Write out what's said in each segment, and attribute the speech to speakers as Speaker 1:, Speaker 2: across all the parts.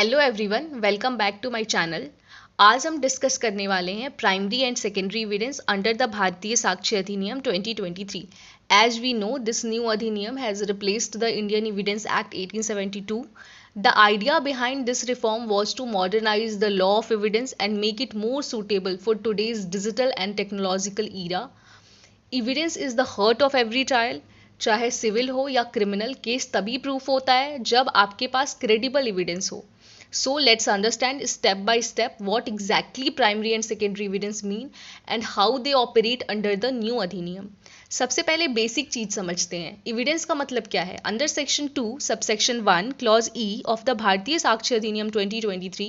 Speaker 1: Hello everyone, welcome back to my channel. आज हम discuss करने वाले हैं primary and secondary evidence under the Bharatiya Sakshya Adhiniyam 2023। As we know, this new Adhiniyam has replaced the Indian Evidence Act 1872. The idea behind this reform was to modernize the law of evidence and make it more suitable for today's digital and technological era. Evidence is the heart of every trial. चाहे civil हो या criminal case तभी proof होता है जब आपके पास credible evidence हो. So let's understand step by step what exactly primary and secondary evidence mean and how they operate under the new अधिनियम. सबसे पहले बेसिक चीज समझते हैं. एविडेंस का मतलब क्या है? Under section 2 subsection 1 clause E of the Bharatiya Sakshya Adhiniyam 2023,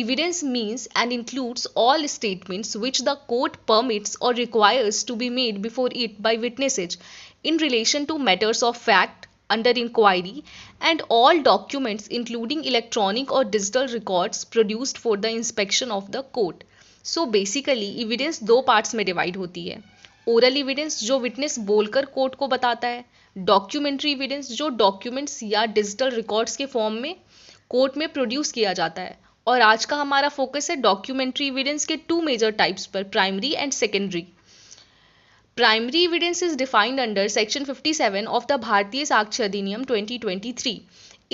Speaker 1: evidence means and includes all statements which the court permits or requires to be made before it by witnesses in relation to matters of fact under inquiry and all documents including electronic or digital records produced for the inspection of the court. So basically evidence दो parts में divide होती है. Oral evidence जो witness बोलकर court को बताता है, documentary evidence जो डॉक्यूमेंट्स या डिजिटल रिकॉर्ड्स के फॉर्म में कोर्ट में प्रोड्यूस किया जाता है. और आज का हमारा फोकस है डॉक्यूमेंट्री एविडेंस के टू मेजर टाइप्स पर, primary and secondary. Primary evidence is defined under Section 57 of the Bharatiya Sakshya Adhiniyam 2023.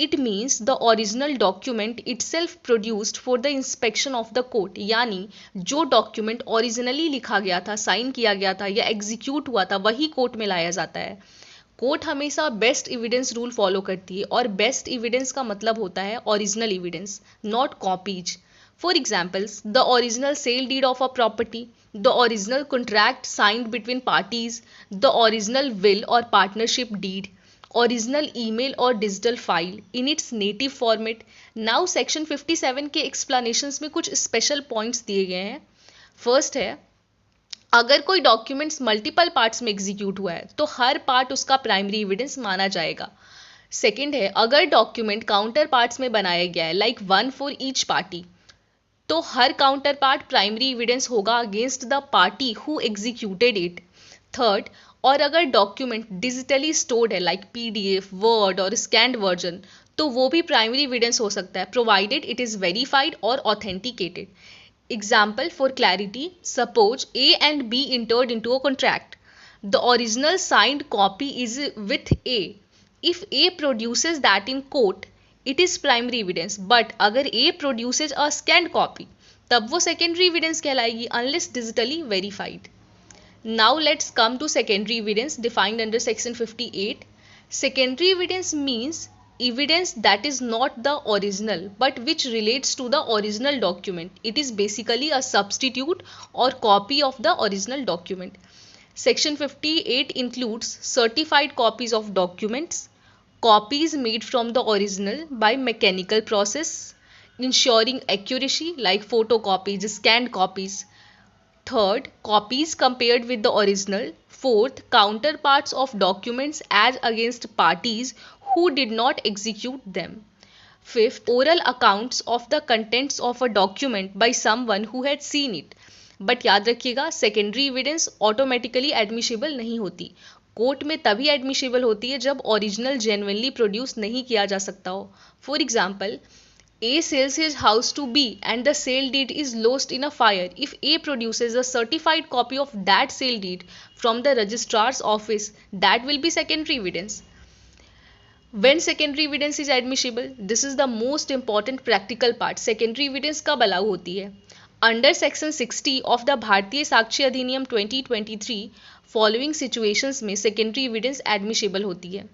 Speaker 1: It means the original document itself produced for the inspection of the court. यानी जो document originally लिखा गया था, sign किया गया था या एग्जीक्यूट हुआ था, वही कोर्ट में लाया जाता है. कोर्ट हमेशा बेस्ट एविडेंस रूल फॉलो करती है और बेस्ट एविडेंस का मतलब होता है original evidence, not copies. For examples, the original sale deed of a property, the original contract signed between parties, the original will or partnership deed, original email or digital file in its native format. Now section 57 के explanations में कुछ special points दिए गए हैं. First है, अगर कोई documents multiple parts में एग्जीक्यूट हुआ है तो हर पार्ट उसका प्राइमरी एविडेंस माना जाएगा. सेकेंड है, अगर डॉक्यूमेंट काउंटर पार्ट्स में बनाया गया है like one for each party, तो हर काउंटर पार्ट प्राइमरी एविडेंस होगा against the party who executed it. Third, और अगर डॉक्यूमेंट डिजिटली स्टोर्ड है लाइक पीडीएफ, वर्ड और स्कैन्ड वर्जन, तो वो भी प्राइमरी एविडेंस हो सकता है प्रोवाइडेड इट इज वेरीफाइड और authenticated. Example for clarity, suppose A and B entered into a contract. The original signed copy is with A. If A produces that in court, it is primary evidence. But अगर A produces a scanned copy, तब वो secondary evidence कहलाएगी unless digitally verified. Now let's come to secondary evidence defined under section 58. Secondary evidence means evidence that is not the original but which relates to the original document. It is basically a substitute or copy of the original document. Section 58 includes certified copies of documents, copies made from the original by mechanical process, ensuring accuracy like photocopies, scanned copies. Third, copies compared with the original. Fourth, counterparts of documents as against parties who did not execute them. Fifth, oral accounts of the contents of a document by someone who had seen it. But याद रखिएगा, secondary evidence automatically admissible नहीं होती. Court में तभी admissible होती है जब original genuinely produce नहीं किया जा सकता हो. For example, A sells his house to B and the sale deed is lost in a fire. If A produces a certified copy of that sale deed from the registrar's office, that will be secondary evidence. When secondary evidence is admissible, this is the most important practical part. Secondary evidence कब allow होती है? Under section 60 of the भारतीय Sakshya Adhiniyam 2023, following situations में secondary evidence admissible होती है.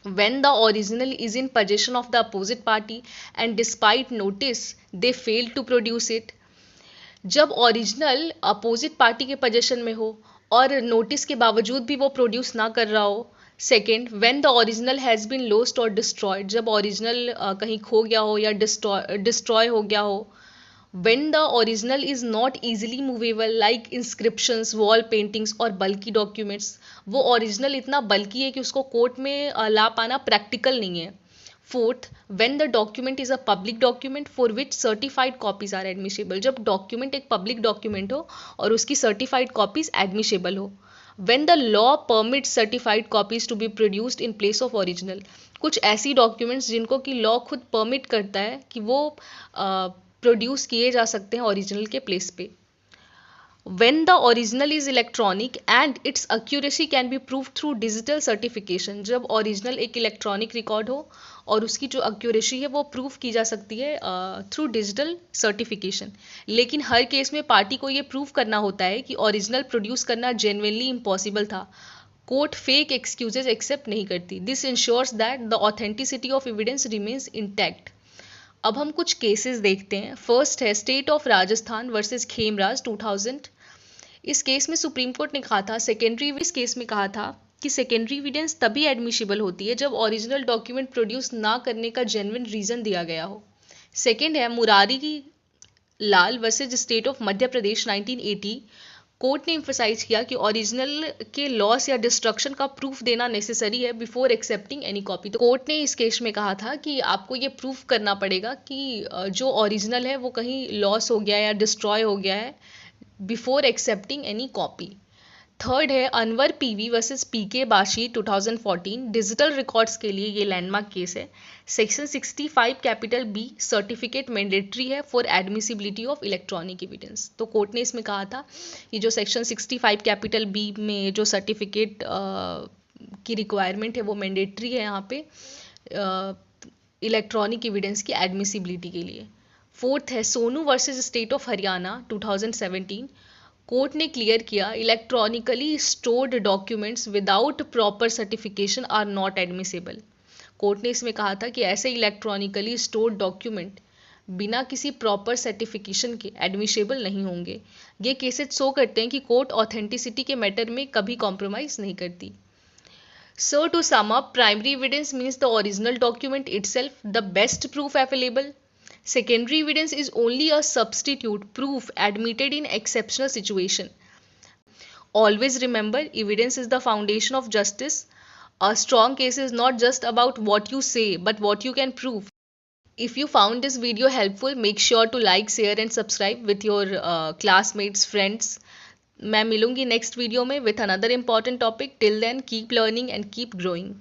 Speaker 1: When the original is in possession of the opposite party and despite notice they fail to produce it. जब original opposite party के possession में हो और notice के बावजूद भी वो प्रोड्यूस ना कर रहा हो. Second, when the original has been lost और डिस्ट्रॉयड, जब ओरिजिनल कहीं खो गया हो या डिस्ट्रॉय हो गया हो. When the original is not easily movable like inscriptions, wall paintings और bulky documents, वो original इतना bulky है कि उसको कोर्ट में ला पाना प्रैक्टिकल नहीं है. Fourth, when the document is a public document for which certified copies are admissible, जब डॉक्यूमेंट एक पब्लिक डॉक्यूमेंट हो और उसकी सर्टिफाइड कॉपीज एडमिशिबल हो. When the law permits certified copies to be produced in place of original, कुछ ऐसी documents जिनको कि लॉ खुद परमिट करता है कि वो प्रोड्यूस किए जा सकते हैं ओरिजिनल के प्लेस पे। When the original is electronic and its accuracy can be proved through digital certification, जब original एक इलेक्ट्रॉनिक रिकॉर्ड हो और उसकी जो accuracy है वो प्रूव की जा सकती है थ्रू डिजिटल सर्टिफिकेशन। लेकिन हर केस में पार्टी को ये प्रूव करना होता है कि ओरिजिनल प्रोड्यूस करना जेन्युइनली इम्पॉसिबल था। कोर्ट फेक एक्सक्यूजेज एक्सेप्ट नहीं करती। This ensures that the authenticity of evidence remains intact. अब हम कुछ केसेस देखते हैं। फर्स्ट है state of Rajasthan versus Khemraj 2000। इस केस में सुप्रीम कोर्ट ने कहा था इस केस में कहा था कि सेकेंडरी एविडेंस तभी एडमिसिबल होती है जब ओरिजिनल डॉक्यूमेंट प्रोड्यूस ना करने का जेन्युइन रीजन दिया गया हो। सेकेंड है Murari Lal versus State of Madhya Pradesh 1980। Court ने इम्फोसाइज किया कि ओरिजिनल के लॉस या डिस्ट्रक्शन का प्रूफ देना नेसेसरी है बिफोर एक्सेप्टिंग एनी कॉपी। तो कोर्ट ने इस केस में कहा था कि आपको ये प्रूफ करना पड़ेगा कि जो ओरिजिनल है वो कहीं लॉस हो गया है या डिस्ट्रॉय हो गया है before accepting any copy. Third है Anvar PV versus PK Basheer 2014। Digital records के लिए ये लैंडमार्क केस है। Section 65 capital B certificate mandatory है for admissibility of electronic evidence. तो कोर्ट ने इसमें कहा था कि जो सेक्शन 65 कैपिटल बी में जो सर्टिफिकेट की रिक्वायरमेंट है वो मैंडेटरी है यहाँ पे इलेक्ट्रॉनिक एविडेंस की एडमिसिबिलिटी के लिए। फोर्थ है Sonu versus state of Haryana 2017। Court ने क्लियर किया electronically stored documents without proper certification are not admissible. Court ने इसमें कहा था कि ऐसे इलेक्ट्रॉनिकली स्टोर्ड डॉक्यूमेंट बिना किसी प्रॉपर सर्टिफिकेशन के एडमिसिबल नहीं होंगे। ये केसेस शो करते हैं कि कोर्ट ऑथेंटिसिटी के मैटर में कभी कॉम्प्रोमाइज नहीं करती। So to sum up, primary evidence means the original document itself, the best proof available. Secondary evidence is only a substitute proof admitted in exceptional situation. Always remember, evidence is the foundation of justice. A strong case is not just about what you say, but what you can prove. If you found this video helpful, make sure to like, share and subscribe with your classmates, friends. मैं मिलूंगी next video में with another important topic. Till then keep learning and keep growing.